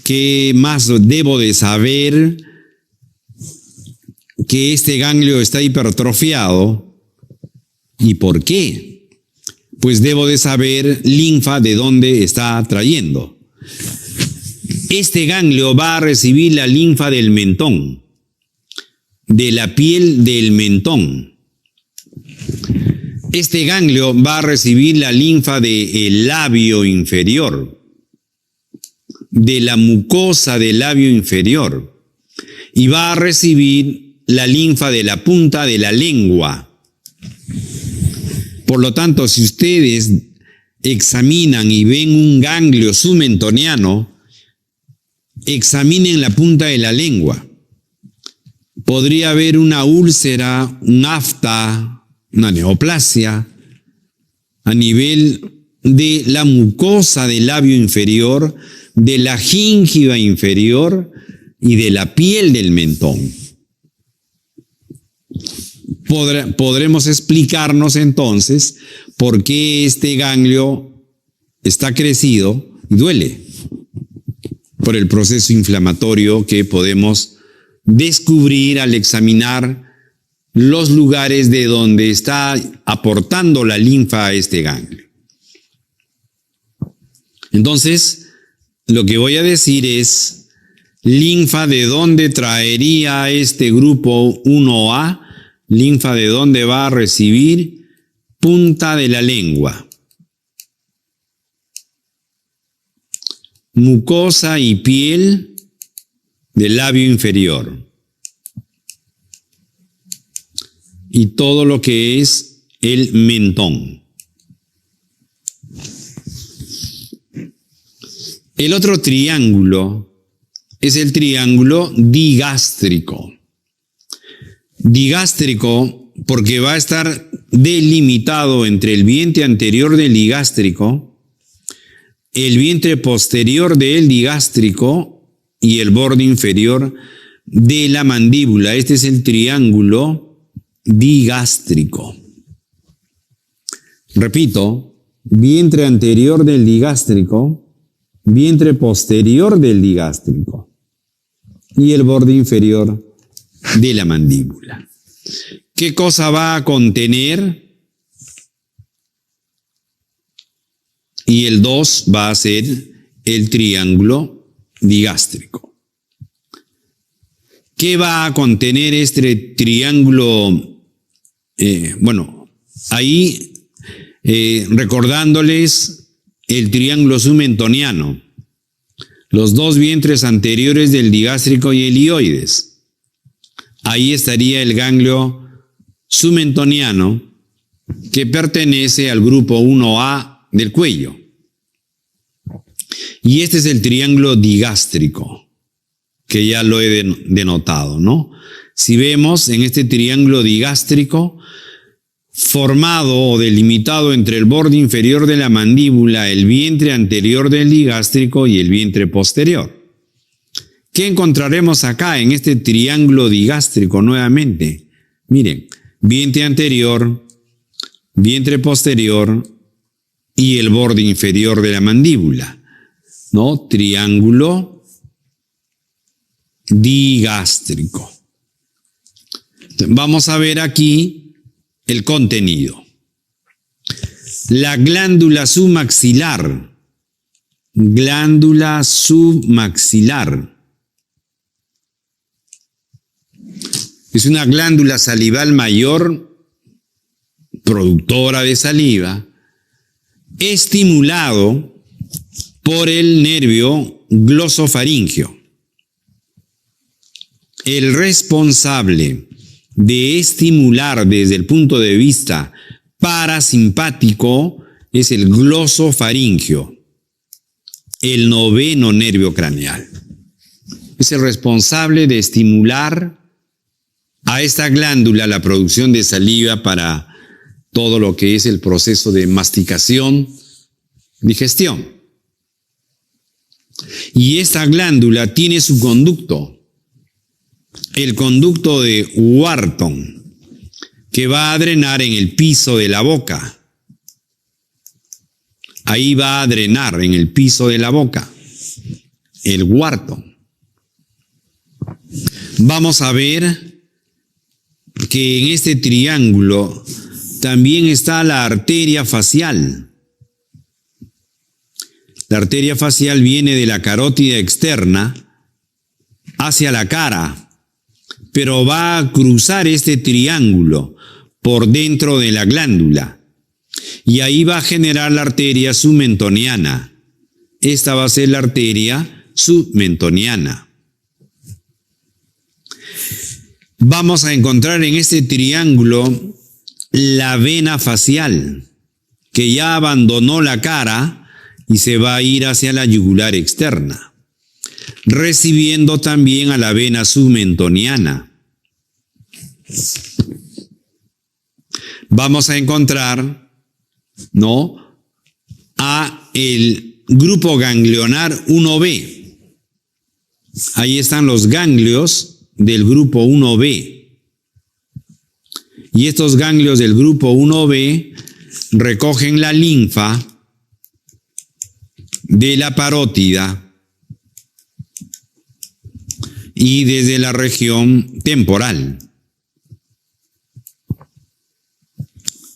qué más debo de saber? Que este ganglio está hipertrofiado. ¿Y por qué? Pues debo de saber linfa de dónde está trayendo. Este ganglio va a recibir la linfa del mentón, de la piel del mentón. Este ganglio va a recibir la linfa del labio inferior, de la mucosa del labio inferior, y va a recibir la linfa de la punta de la lengua. Por lo tanto, si ustedes examinan y ven un ganglio submentoniano, examinen la punta de la lengua. Podría haber una úlcera, un afta, una neoplasia a nivel de la mucosa del labio inferior, de la gíngiva inferior y de la piel del mentón. Podremos explicarnos entonces por qué este ganglio está crecido y duele, por el proceso inflamatorio que podemos descubrir al examinar los lugares de donde está aportando la linfa a este ganglio. Entonces, lo que voy a decir es, linfa de dónde traería este grupo 1A, linfa de dónde va a recibir, punta de la lengua, mucosa y piel del labio inferior, y todo lo que es el mentón. El otro triángulo es el triángulo digástrico. Digástrico porque va a estar delimitado entre el vientre anterior del digástrico, el vientre posterior del digástrico y el borde inferior de la mandíbula. Este es el triángulo digástrico. Repito, vientre anterior del digástrico, vientre posterior del digástrico y el borde inferior de la mandíbula. ¿Qué cosa va a contener? Y el 2 va a ser el triángulo digástrico. ¿Qué va a contener este triángulo? Ahí recordándoles el triángulo submentoniano, los dos vientres anteriores del digástrico y el hioides. Ahí estaría el ganglio submentoniano que pertenece al grupo 1A del cuello. Y este es el triángulo digástrico, que ya lo he denotado, ¿no? Si vemos en este triángulo digástrico, formado o delimitado entre el borde inferior de la mandíbula, el vientre anterior del digástrico y el vientre posterior. ¿Qué encontraremos acá en este triángulo digástrico nuevamente? Miren, vientre anterior, vientre posterior y el borde inferior de la mandíbula, ¿no? Triángulo digástrico. Vamos a ver aquí el contenido. La glándula submaxilar glándula submaxilar. Es una glándula salival mayor, productora de saliva, estimulado por el nervio glosofaríngeo. El responsable de estimular desde el punto de vista parasimpático es el glosofaríngeo, el noveno nervio craneal. Es el responsable de estimular a esta glándula la producción de saliva para todo lo que es el proceso de masticación, digestión. Y esta glándula tiene su conducto, el conducto de Wharton, que va a drenar en el piso de la boca. Ahí va a drenar en el piso de la boca, el Wharton. Vamos a ver que en este triángulo también está la arteria facial. La arteria facial viene de la carótida externa hacia la cara, pero va a cruzar este triángulo por dentro de la glándula. Y ahí va a generar la arteria submentoniana. Esta va a ser la arteria submentoniana. Vamos a encontrar en este triángulo la vena facial, que ya abandonó la cara y se va a ir hacia la yugular externa, recibiendo también a la vena submentoniana. Vamos a encontrar, a el grupo ganglionar 1B. Ahí están los ganglios del grupo 1B. Y estos ganglios del grupo 1B recogen la linfa de la parótida y desde la región temporal.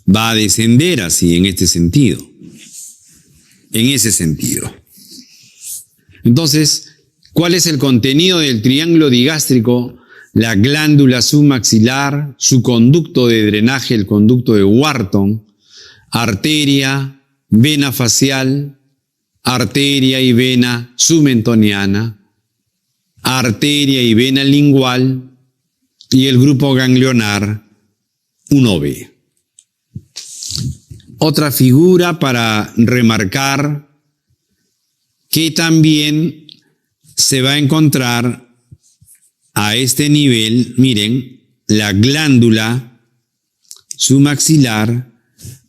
Va a descender así, en este sentido. En ese sentido. Entonces, ¿cuál es el contenido del triángulo digástrico? La glándula submaxilar, su conducto de drenaje, el conducto de Wharton, arteria, vena facial, arteria y vena submentoniana, arteria y vena lingual y el grupo ganglionar 1B. Otra figura para remarcar que también se va a encontrar a este nivel, miren, la glándula submaxilar,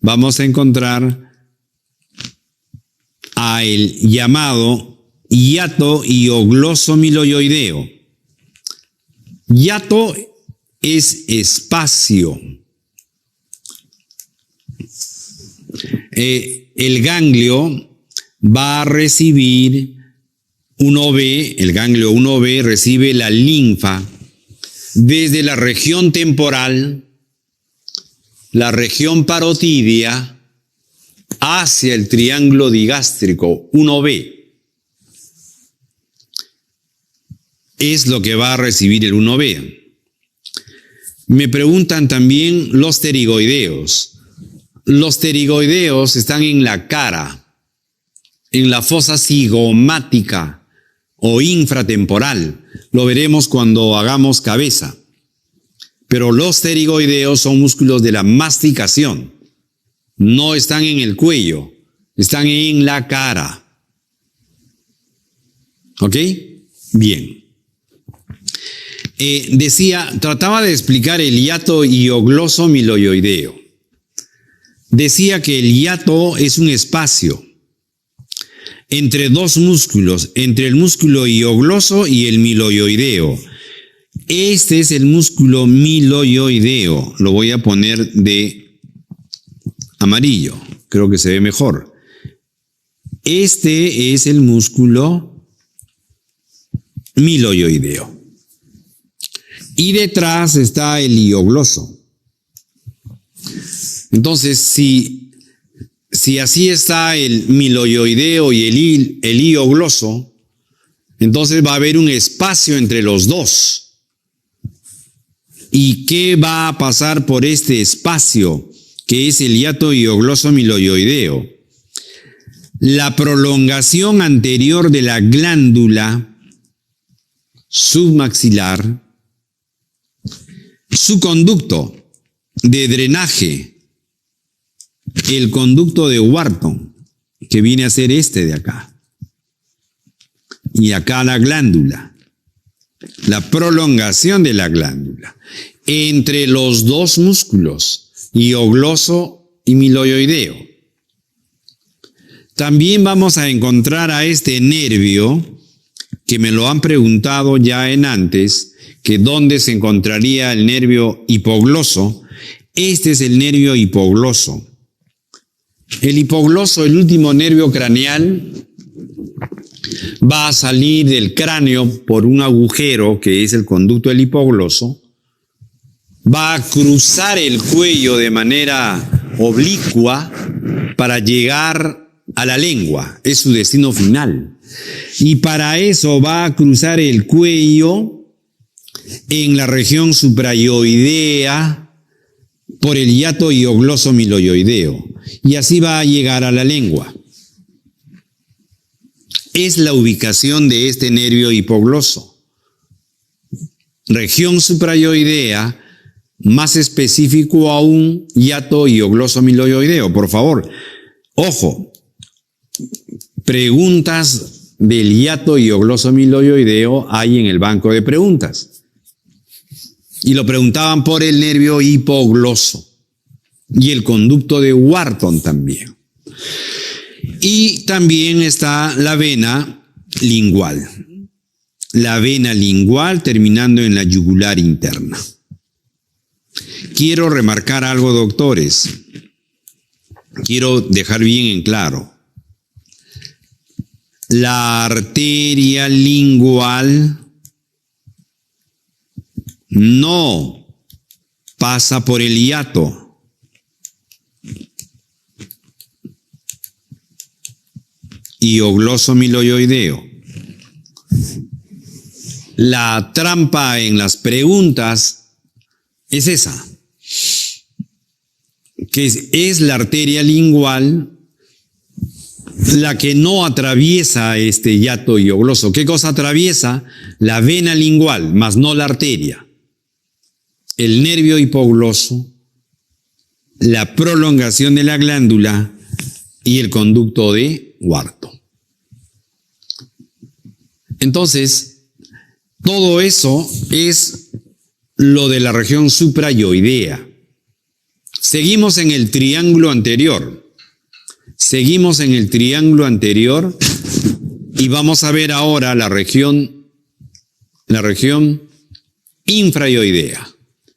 vamos a encontrar a el llamado hiato hioglosomiloideo. Hiato es espacio. El ganglio va a recibir 1B, el ganglio 1B recibe la linfa desde la región temporal, la región parotidia, hacia el triángulo digástrico 1B. Es lo que va a recibir el 1B. Me preguntan también los pterigoideos. Los pterigoideos están en la cara, en la fosa cigomática o infratemporal. Lo veremos cuando hagamos cabeza. Pero los pterigoideos son músculos de la masticación. No están en el cuello, están en la cara. ¿Ok? Bien. Trataba de explicar el hiato hioglosomiloideo. Decía que el hiato es un espacio entre dos músculos, entre el músculo hiogloso y el miloioideo. Este es el músculo miloioideo. Lo voy a poner de amarillo, creo que se ve mejor. Este es el músculo miloioideo. Y detrás está el hiogloso. Entonces, si Si así está el miloioideo y el hiogloso, entonces va a haber un espacio entre los dos. ¿Y qué va a pasar por este espacio, que es el hiato hiogloso miloioideo? La prolongación anterior de la glándula submaxilar, su conducto de drenaje, el conducto de Wharton, que viene a ser este de acá, y acá la glándula, la prolongación de la glándula, entre los dos músculos, hiogloso y miloioideo. También vamos a encontrar a este nervio, que me lo han preguntado ya en antes, que dónde se encontraría el nervio hipogloso. Este es el nervio hipogloso. El hipogloso, el último nervio craneal, va a salir del cráneo por un agujero que es el conducto del hipogloso, va a cruzar el cuello de manera oblicua para llegar a la lengua, es su destino final. Y para eso va a cruzar el cuello en la región suprayoidea por el hiato hiogloso miloioideo. Y así va a llegar a la lengua. Es la ubicación de este nervio hipogloso. Región suprayoidea, más específico aún, hiato hiogloso miloioideo. Por favor, ojo, preguntas del hiato hiogloso miloioideo hay en el banco de preguntas. Y lo preguntaban por el nervio hipogloso y el conducto de Wharton también. Y también está la vena lingual. La vena lingual terminando en la yugular interna. Quiero remarcar algo, doctores. Quiero dejar bien en claro. La arteria lingual no pasa por el hiato. Hiogloso miloioideo. La trampa en las preguntas es esa, que es la arteria lingual la que no atraviesa este hiato hiogloso. ¿Qué cosa atraviesa? La vena lingual, más no la arteria. El nervio hipogloso, la prolongación de la glándula y el conducto de Wharton. Entonces, todo eso es lo de la región suprayoidea. Seguimos en el triángulo anterior. Y vamos a ver ahora la región infrayoidea,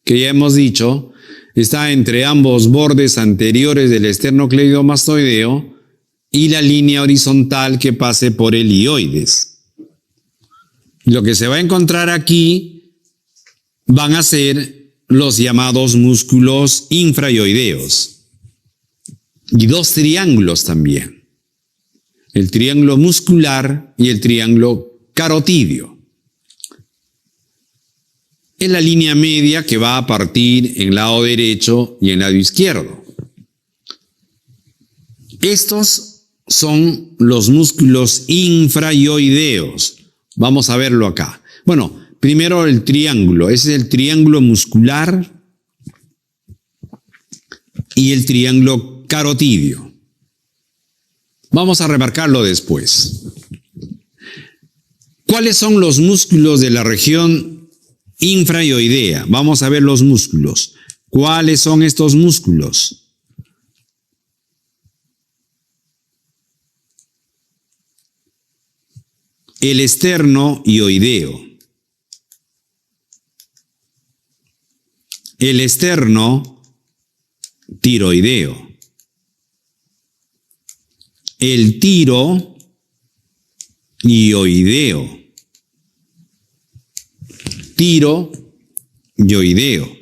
que ya hemos dicho, está entre ambos bordes anteriores del esternocleidomastoideo y la línea horizontal que pase por el hioides. Lo que se va a encontrar aquí van a ser los llamados músculos infrayoideos. Y dos triángulos también. El triángulo muscular y el triángulo carotidio. Es la línea media que va a partir en lado derecho y en lado izquierdo. Estos son los músculos infrayoideos. Vamos a verlo acá. Bueno, primero el triángulo. Ese es el triángulo muscular y el triángulo carotidio. Vamos a remarcarlo después. ¿Cuáles son los músculos de la región infrayoidea? Vamos a ver los músculos. ¿Cuáles son estos músculos? El esternoioideo. El esternotiroideo. El tiroioideo. Tiroyoideo.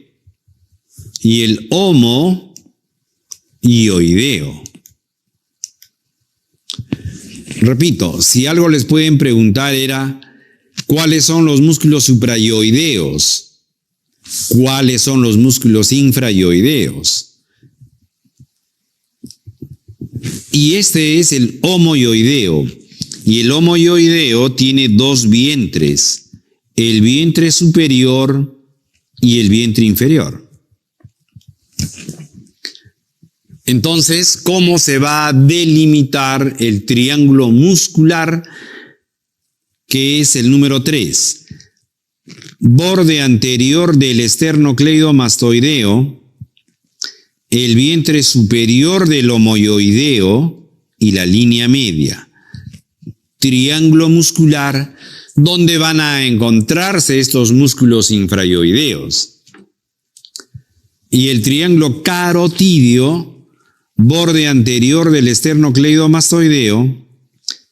Y el homoioideo. Repito, si algo les pueden preguntar era, ¿cuáles son los músculos suprayoideos? ¿Cuáles son los músculos infrayoideos? Y este es el homoyoideo. Y el homoyoideo tiene dos vientres, el vientre superior y el vientre inferior. Entonces, ¿cómo se va a delimitar el triángulo muscular, que es el número 3? Borde anterior del esternocleidomastoideo, el vientre superior del homoyoideo y la línea media. Triángulo muscular donde van a encontrarse estos músculos infrayoideos. Y el triángulo carotidio, borde anterior del esternocleidomastoideo,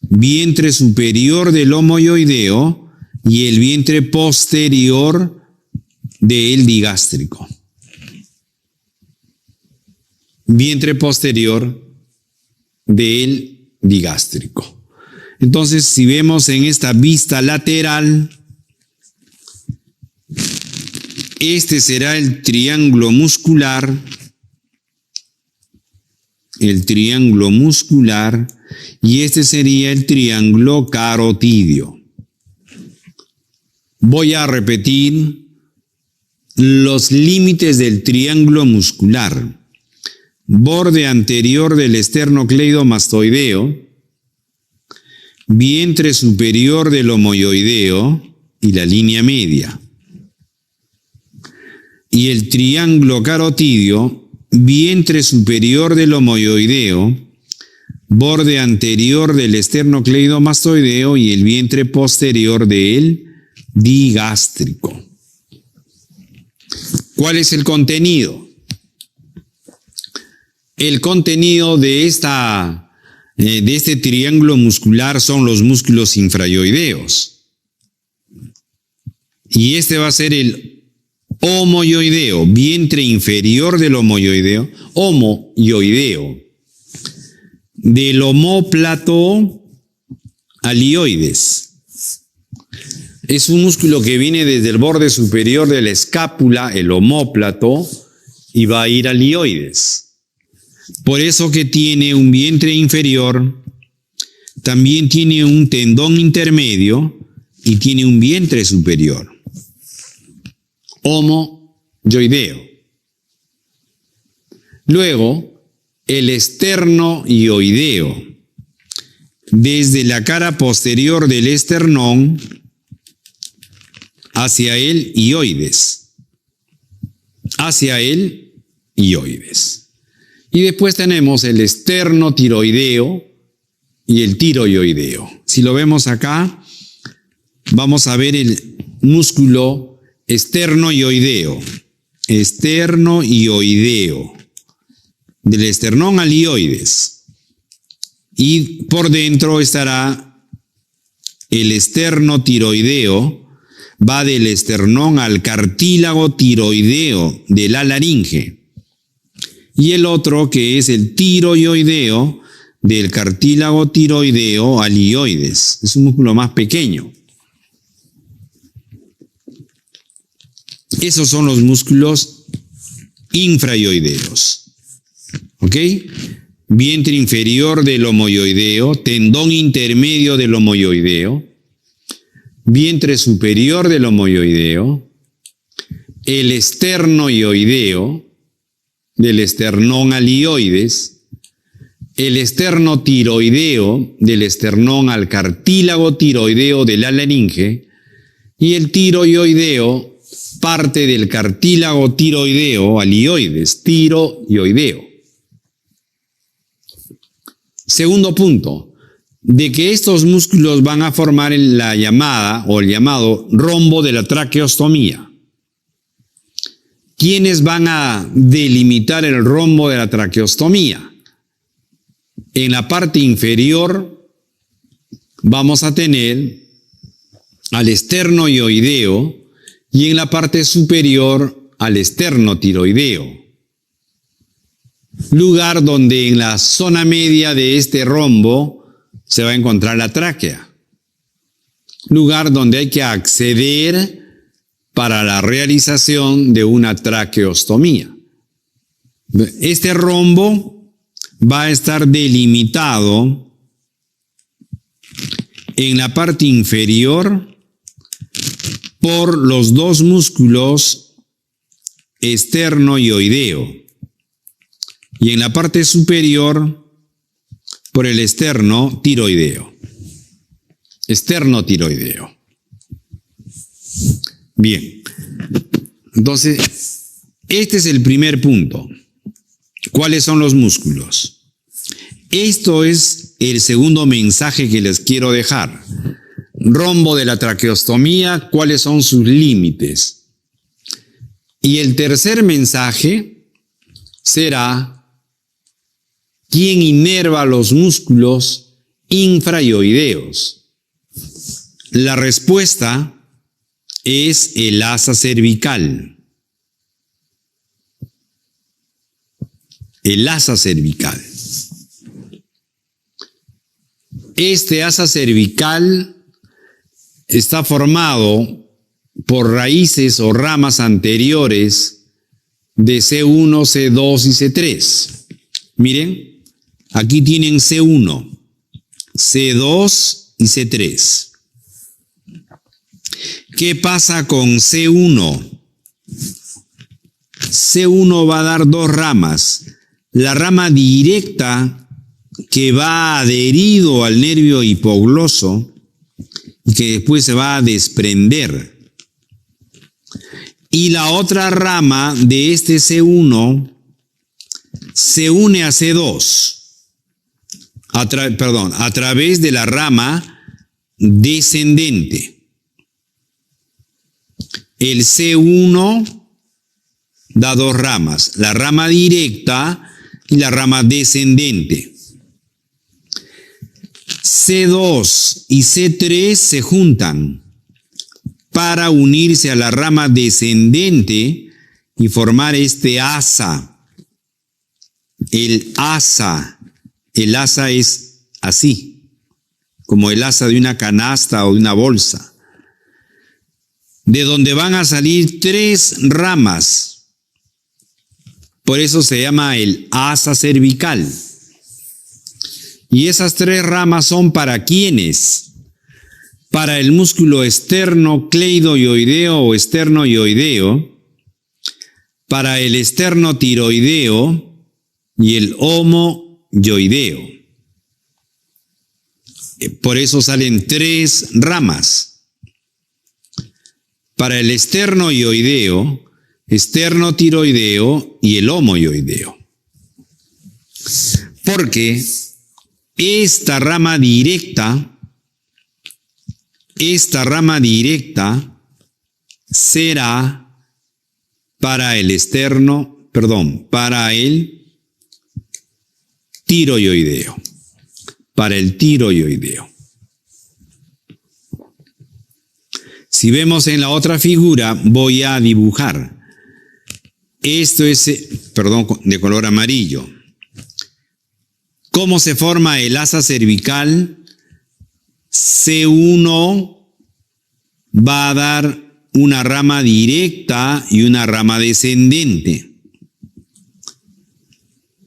vientre superior del homoyoideo y el vientre posterior del digástrico. Vientre posterior del digástrico. Entonces, si vemos en esta vista lateral, este será el triángulo muscular, y este sería el triángulo carotidio. Voy a repetir los límites del triángulo muscular. Borde anterior del esternocleidomastoideo, vientre superior del homoyoideo y la línea media. Y el triángulo carotidio, vientre superior del homoyoideo, borde anterior del esternocleidomastoideo y el vientre posterior del digástrico. ¿Cuál es el contenido? El contenido de este triángulo muscular son los músculos infrayoideos. Y este va a ser el homoyoideo, vientre inferior del homoyoideo, del omóplato al hioides. Es un músculo que viene desde el borde superior de la escápula, el omóplato, y va a ir al hioides. Por eso que tiene un vientre inferior, también tiene un tendón intermedio y tiene un vientre superior. Homoyoideo. Luego, el esternoioideo. Desde la cara posterior del esternón hacia el hioides. Y después tenemos el esternotiroideo y el tiroioideo. Si lo vemos acá, vamos a ver el músculo esternoioideo. Del esternón al hioides. Y por dentro estará el esternotiroideo, va del esternón al cartílago tiroideo de la laringe. Y el otro, que es el tiroioideo, del cartílago tiroideo al hioides. Es un músculo más pequeño. Esos son los músculos infrayoideos. ¿Ok? Vientre inferior del homoyoideo, tendón intermedio del homoyoideo, vientre superior del homoyoideo, el esternoioideo, del esternón al hioides, el esternotiroideo, del esternón al cartílago tiroideo de la laringe, y el tiroioideo parte del cartílago tiroideo al hioides, tiroioideo. Segundo punto, de que estos músculos van a formar la llamada o el llamado rombo de la traqueostomía. ¿Quiénes van a delimitar el rombo de la traqueostomía? En la parte inferior vamos a tener al esternoioideo y en la parte superior al esternotiroideo. Lugar donde en la zona media de este rombo se va a encontrar la tráquea, lugar donde hay que acceder para la realización de una traqueostomía. Este rombo va a estar delimitado en la parte inferior por los dos músculos esterno-ioideo y en la parte superior por el esterno-tiroideo. Esterno-tiroideo. Bien, entonces, este es el primer punto. ¿Cuáles son los músculos? Esto es el segundo mensaje que les quiero dejar. Rombo de la traqueostomía, ¿cuáles son sus límites? Y el tercer mensaje será ¿quién inerva los músculos infraioideos? La respuesta es el asa cervical. El asa cervical. Este asa cervical está formado por raíces o ramas anteriores de C1, C2 y C3. Miren, aquí tienen C1, C2 y C3. ¿Qué pasa con C1? C1 va a dar dos ramas. La rama directa que va adherido al nervio hipogloso y que después se va a desprender. Y la otra rama de este C1 se une a C2 a través de la rama descendente. El C1 da dos ramas, la rama directa y la rama descendente. C2 y C3 se juntan para unirse a la rama descendente y formar este asa. El asa es así, como el asa de una canasta o de una bolsa, de donde van a salir tres ramas. Por eso se llama el asa cervical. Y esas tres ramas son ¿para quiénes? Para el músculo esternocleidoioideo o esternoioideo, para el esternotiroideo y el homoyoideo. Por eso salen tres ramas. Para el esternoioideo, esternotiroideo y el homoyoideo. Porque esta rama directa será para el para el tiroioideo. Para el tiroioideo. Si vemos en la otra figura, voy a dibujar. Esto es, de color amarillo. ¿Cómo se forma el asa cervical? C1 va a dar una rama directa y una rama descendente.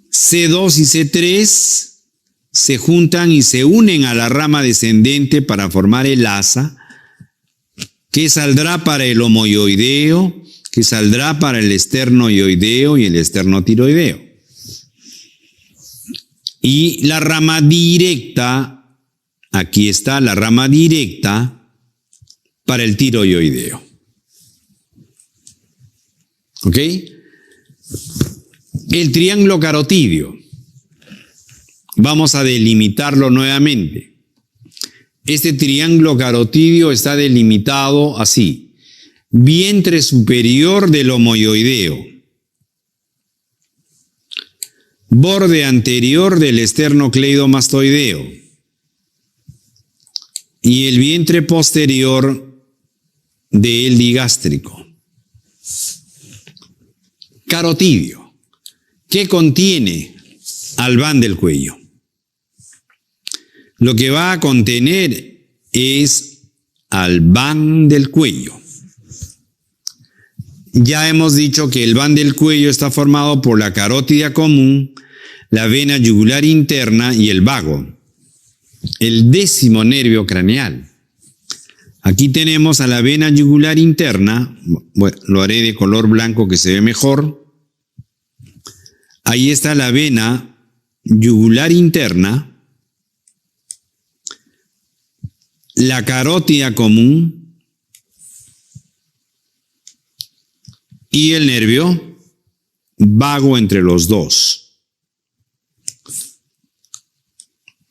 C2 y C3 se juntan y se unen a la rama descendente para formar el asa, que saldrá para el homoyoideo, que saldrá para el esternoioideo y el esternotiroideo. Y la rama directa, aquí está la rama directa para el tiroioideo. ¿Ok? El triángulo carotidio. Vamos a delimitarlo nuevamente. Este triángulo carotidio está delimitado así. Vientre superior del homoyoideo. Borde anterior del esternocleidomastoideo. Y el vientre posterior del digástrico. Carotidio. ¿Qué contiene? Albán del cuello. lo que va a contener es al van del cuello. Ya hemos dicho que el van del cuello está formado por la carótida común, la vena yugular interna y el vago, el 10º nervio craneal. Aquí tenemos a la vena yugular interna, bueno, lo haré de color blanco que se ve mejor. Ahí está la vena yugular interna, la carótida común y el nervio vago entre los dos.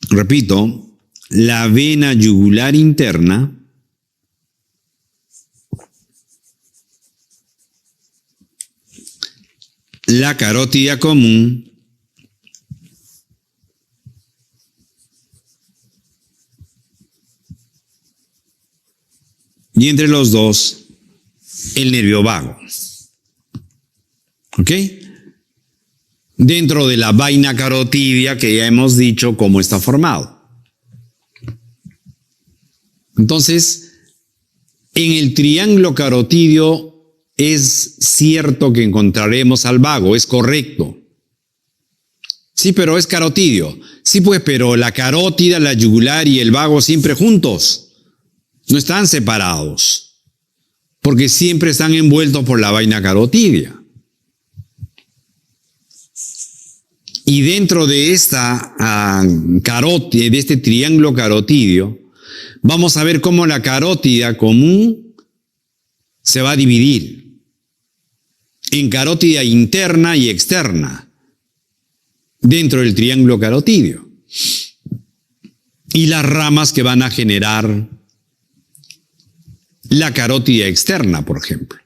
Repito, la vena yugular interna, la carótida común y entre los dos el nervio vago. ¿Ok? Dentro de la vaina carotidia que ya hemos dicho cómo está formado. Entonces, en el triángulo carotidio es cierto que encontraremos al vago, es correcto. Sí, pero es carotidio. Sí, pues, pero la carótida, la yugular y el vago siempre juntos. No están separados. Porque siempre están envueltos por la vaina carotidia. Y dentro de esta carótida, de este triángulo carotidio, vamos a ver cómo la carótida común se va a dividir en carótida interna y externa dentro del triángulo carotidio. Y las ramas que van a generar la carótida externa, por ejemplo.